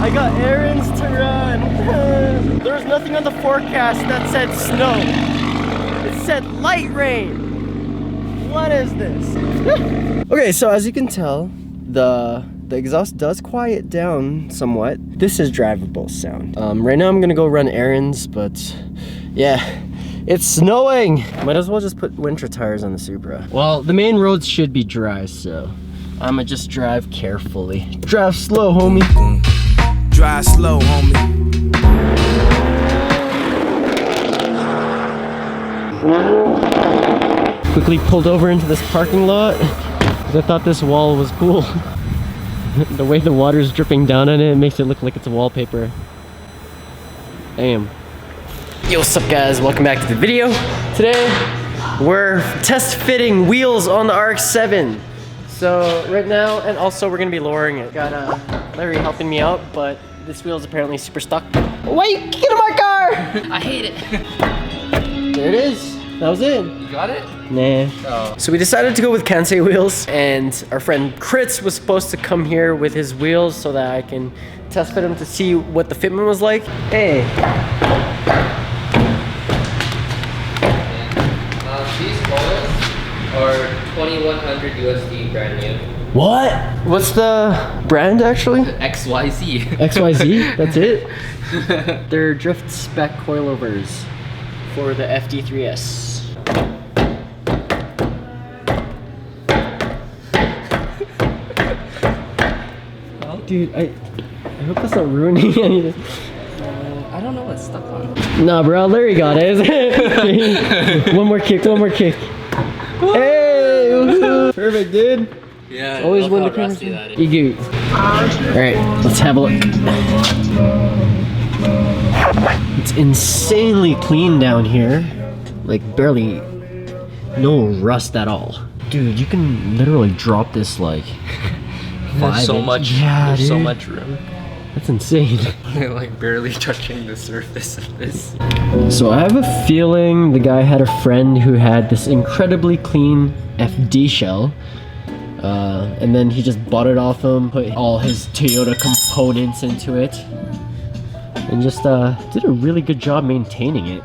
I got errands to run. There was nothing on the forecast that said snow. It said light rain. What is this? Okay, so as you can tell, the exhaust does quiet down somewhat. This is drivable sound. Right now I'm gonna go run errands, but yeah, it's snowing. Might as well just put winter tires on the Supra. Well, the main roads should be dry, so I'ma just drive carefully. Drive slow, homie. Drive slow, homie. Quickly pulled over into this parking lot because I thought this wall was cool. The way the water's dripping down on it makes it look like it's a wallpaper. Damn. Yo, what's up guys? Welcome back to the video. Today, we're test fitting wheels on the RX-7. So right now, and also we're gonna be lowering it. Got Larry helping me out, but this wheel is apparently super stuck. Why are you kicking my car? I hate it. There it is. That was it. You got it? Nah. Oh. So we decided to go with Kansei wheels, and our friend Kritz was supposed to come here with his wheels so that I can test fit them to see what the fitment was like. Hey. These bullets are 2100 USD brand new. What? What's the brand actually? XYZ. XYZ? That's it? They're drift spec coilovers for the FD3S. Dude, I hope that's not ruining anything. I don't know what's stuck on. Nah, bro, Larry got it. One more kick, one more kick. Hey! Perfect, dude. Yeah, always win the rusty that is. You go. Alright, let's have a look. It's insanely clean down here. Like, barely no rust at all. Dude, you can literally drop this like 5 so inches. much. Yeah, there's dude. so much room. That's insane. Like barely touching the surface of this. So I have a feeling the guy had a friend who had this incredibly clean FD shell. And then he just bought it off him, put all his Toyota components into it, and just did a really good job maintaining it.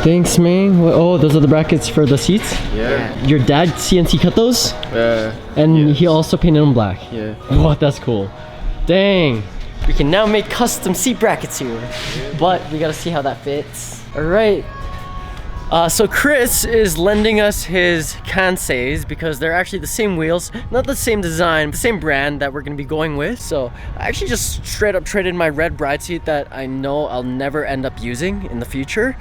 Thanks, man. Oh, those are the brackets for the seats? Yeah. Your dad CNC cut those? And yes. he also painted them black? Yeah. What? That's cool. Dang. We can now make custom seat brackets here. But we gotta see how that fits. Alright. So Chris is lending us his Kanseis because they're actually the same wheels, not the same design, the same brand that we're gonna be going with. So I actually just straight up traded my red bride seat that I know I'll never end up using in the future.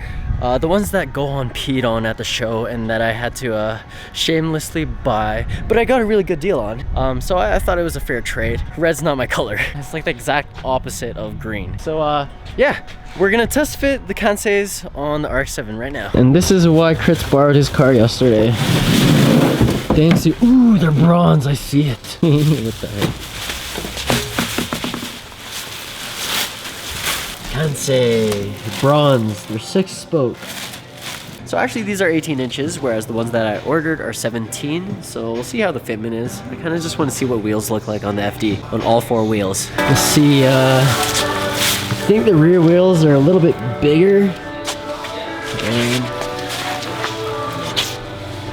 The ones that go on peed on at the show and that I had to shamelessly buy, but I got a really good deal on. So I thought it was a fair trade. Red's not my color. It's like the exact opposite of green. So yeah, we're gonna test fit the Kanseis on the RX-7 right now. And this is why Chris borrowed his car yesterday. Thanks to, ooh, they're bronze, I see it. What the heck? Kansei, bronze, they're 6-spoke. So actually these are 18 inches, whereas the ones that I ordered are 17. So we'll see how the fitment is. I kind of just want to see what wheels look like on the FD, on all 4 wheels. Let's see, I think the rear wheels are a little bit bigger. And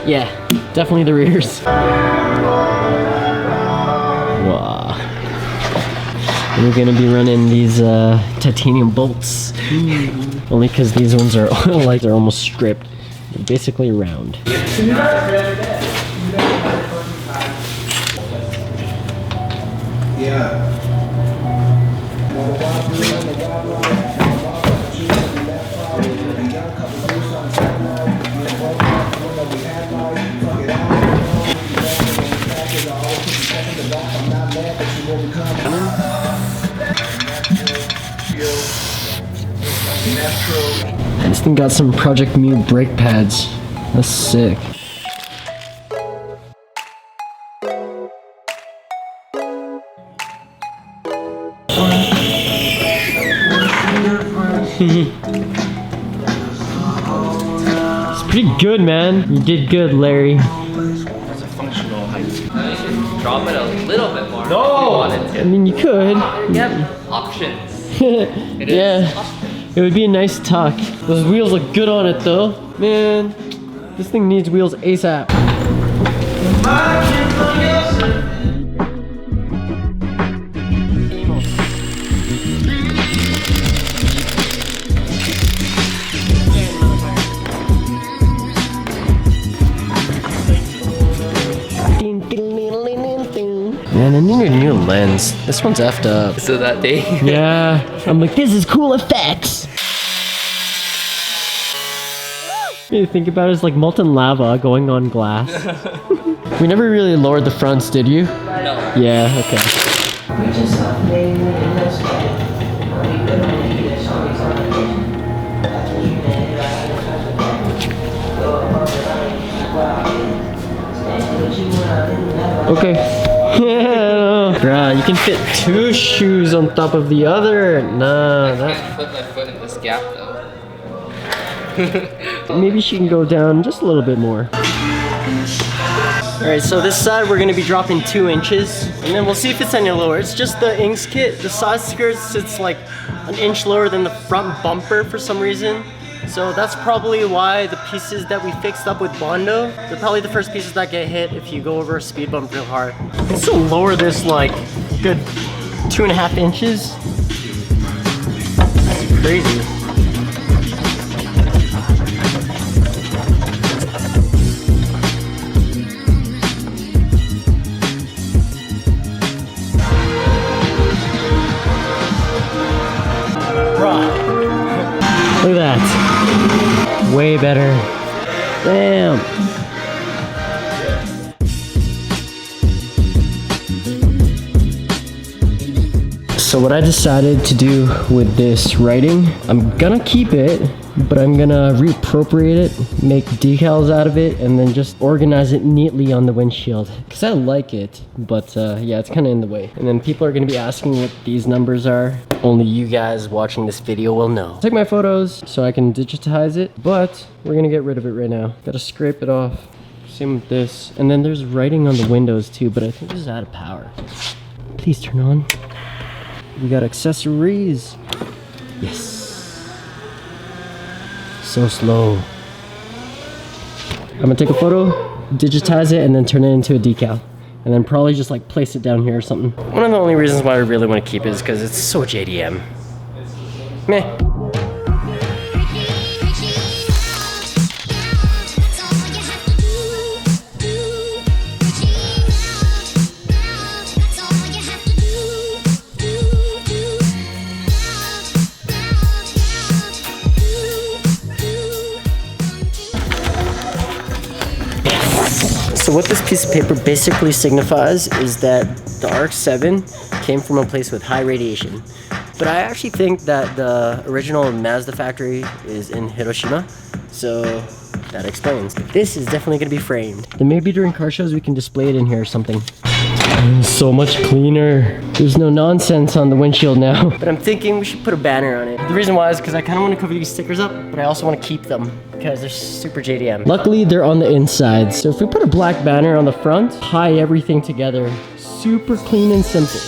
yeah, definitely the rears. Wow. And we're gonna be running these titanium bolts. Only because these ones are like they're almost stripped. They're basically round. Yeah. This thing got some Project Mu brake pads. That's sick. It's pretty good, man. You did good, Larry. That's a functional height. You should drop it a little bit more. No! If you wanted to. I mean, you could. Yep. Options. Yeah. It would be a nice tuck. Those wheels look good on it though. Man, this thing needs wheels ASAP. Man, I need a new lens. This one's effed up. So that day. Yeah, I'm like, this is cool effects. You think about it as like molten lava going on glass. We never really lowered the fronts, did you? No. Yeah, okay. Okay. Bruh, you can fit 2 shoes on top of the other. Nah, I that. can't put my foot in this gap though. Maybe she can go down just a little bit more. Alright, so this side we're gonna be dropping 2 inches, and then we'll see if it's any lower. It's just the inks kit. The side skirt sits like an inch lower than the front bumper for some reason. So that's probably why the pieces that we fixed up with Bondo, they're probably the first pieces that get hit if you go over a speed bump real hard. Let's lower this like good 2.5 inches. That's crazy. Look at that. Way better. Damn. So what I decided to do with this writing, I'm gonna keep it, but I'm gonna reappropriate it, make decals out of it, and then just organize it neatly on the windshield. Cause I like it, but yeah, it's kinda in the way. And then people are gonna be asking what these numbers are. Only you guys watching this video will know. Take my photos so I can digitize it, but we're gonna get rid of it right now. Gotta scrape it off. Same with this. And then there's writing on the windows too, but I think this is out of power. Please turn on. We got accessories. Yes. So slow. I'm gonna take a photo, digitize it, and then turn it into a decal. And then probably just like place it down here or something. One of the only reasons why I really want to keep it is because it's so JDM. Meh. So what this piece of paper basically signifies is that the RX-7 came from a place with high radiation. But I actually think that the original Mazda factory is in Hiroshima, so that explains. This is definitely gonna be framed. Then maybe during car shows we can display it in here or something. So much cleaner. There's no nonsense on the windshield now. But I'm thinking we should put a banner on it. The reason why is because I kind of want to cover these stickers up, but I also want to keep them because they're super JDM. Luckily, they're on the inside. So if we put a black banner on the front, tie everything together, super clean and simple.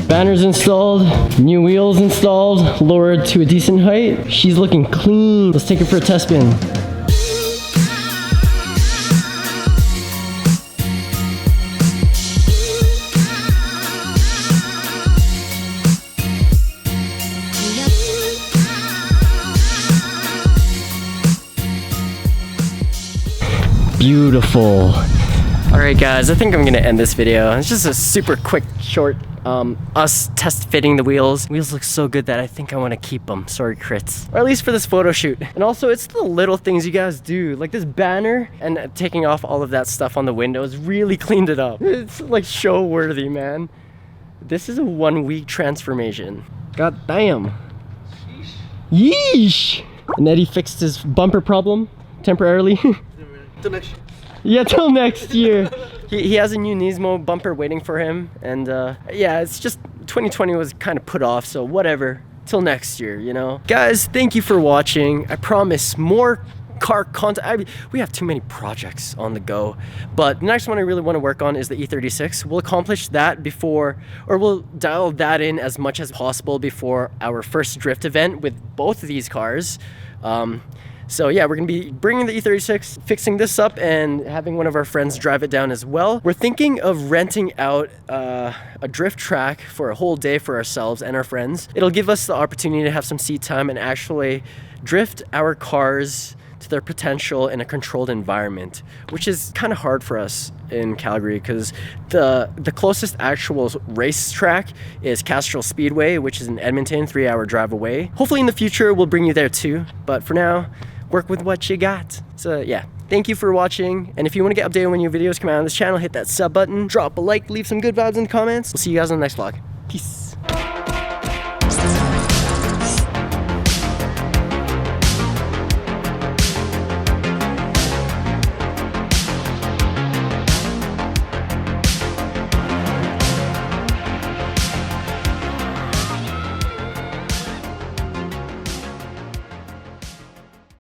Banners installed, new wheels installed, lowered to a decent height. She's looking clean. Let's take her for a test spin. Beautiful. All right, guys, I think I'm gonna end this video. It's just a super quick, short, us test fitting the wheels. Wheels look so good that I think I want to keep them. Sorry, crits. Or at least for this photo shoot. And also, it's the little things you guys do. Like this banner and taking off all of that stuff on the windows really cleaned it up. It's like show worthy, man. This is a 1 week transformation. God damn. Yeesh. And Eddie fixed his bumper problem temporarily. Till next year. Yeah, till next year. He has a new Nismo bumper waiting for him, and yeah, it's just 2020 was kind of put off, so whatever. Till next year, you know? Guys, thank you for watching. I promise more car content. We have too many projects on the go, but the next one I really want to work on is the E36. We'll accomplish that before, or we'll dial that in as much as possible before our first drift event with both of these cars. So yeah, we're gonna be bringing the E36, fixing this up, and having one of our friends drive it down as well. We're thinking of renting out a drift track for a whole day for ourselves and our friends. It'll give us the opportunity to have some seat time and actually drift our cars to their potential in a controlled environment, which is kind of hard for us in Calgary because the closest actual racetrack is Castrol Speedway, which is in Edmonton, 3-hour drive away. Hopefully in the future we'll bring you there too, but for now, work with what you got. So yeah, thank you for watching, and if you want to get updated when new videos come out on this channel, hit that sub button, drop a like, leave some good vibes in the comments. We'll see you guys on the next vlog. Peace.